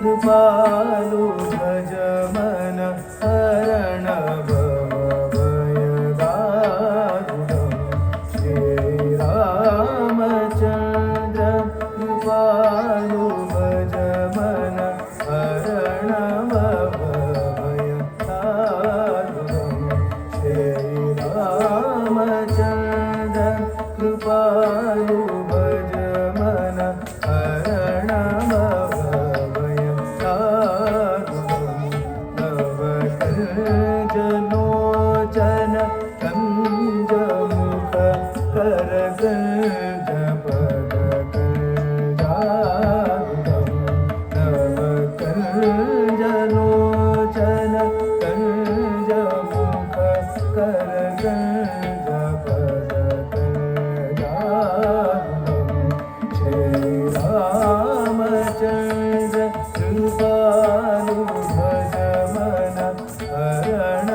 कृपालु भज मन हरण भवभयदारुणं श्रीरामचन्द्र कृपालु भज मन हरण भवभयदारुणं श्रीरामचन्द्र कृपालु भज मन हरण जनोचन कंजमुख करगंज पदकंजारुणं नवकंजलोचन कंजमुख करगंज पदकंजारुणं श्रीरामचन्द्र कृपालु भज मन हरण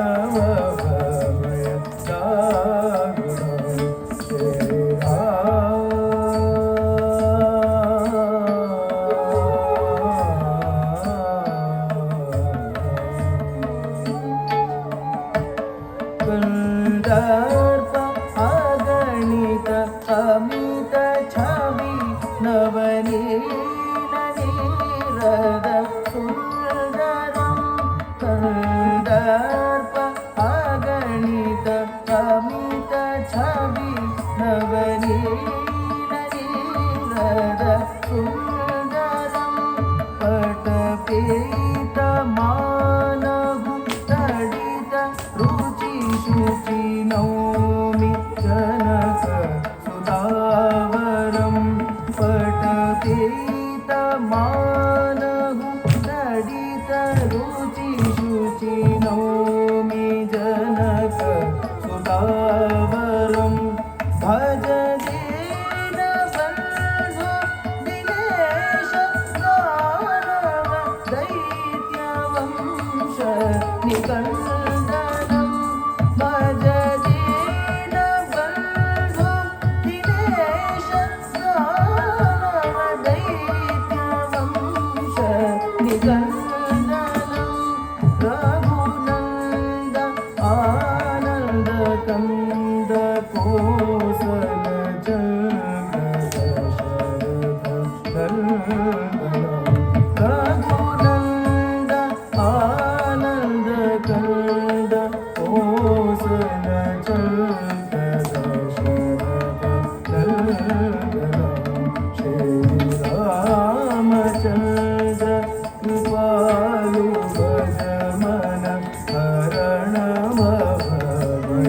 कंदर्प अगणित अमित छवि नवनीत नीरद सुंदरं कंदर्प अगणित अमित छवि नवनीत नीरद सुंदरं पटपीत मानहु तडित रुचि शुचि नौमि जनक सुधावरं पटपीत मानहु तडित रुचि शुचि नौमि जनक सुधावरं भज दीनबन्धु दिनेश दानव दैत्यवंश निकन्दनं भज दीनबन्धु दिनेश दानव दैत्यवंश निकन्दनं रघुनन्द आनन्द कंद कोसल चन्द्र दशरथ नन्दनं रघुनन्द आनन्द कंद कोसल चन्द्र दशरथ नन्दनं श्रीरामचन्द्र कृपालु भज मन हरण भवभयदारुणं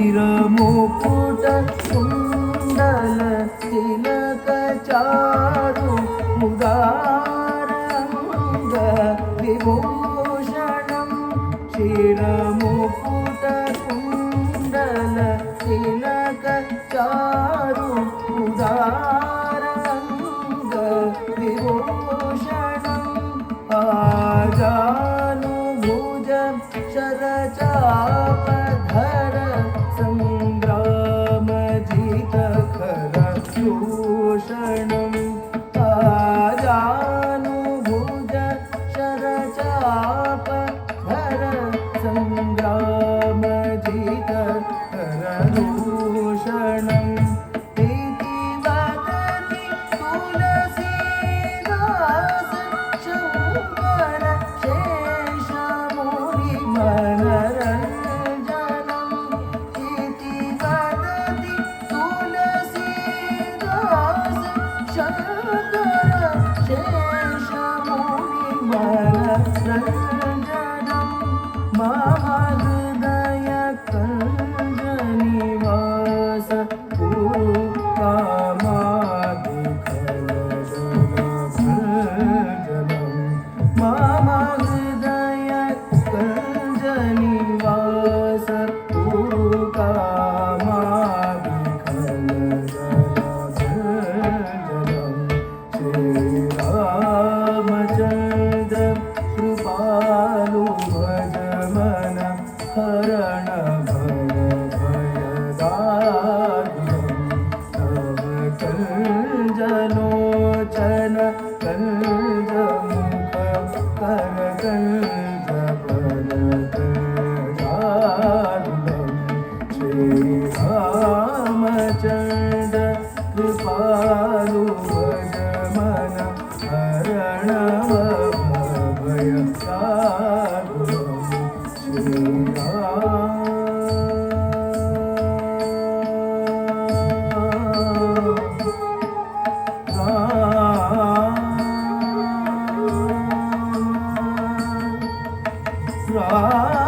शिरमुकुट कुण्डल तिलक चारु उदारंग विभूषणं शिरमुकुट कुण्डल तिलक चारु उदारंग विभूषणं आजानुभुज शरचापधर संग्रामजित खर भूषणं आजानुभुज शरचापधर संग्रामजित खर भूषणं प्रीतिवदन राम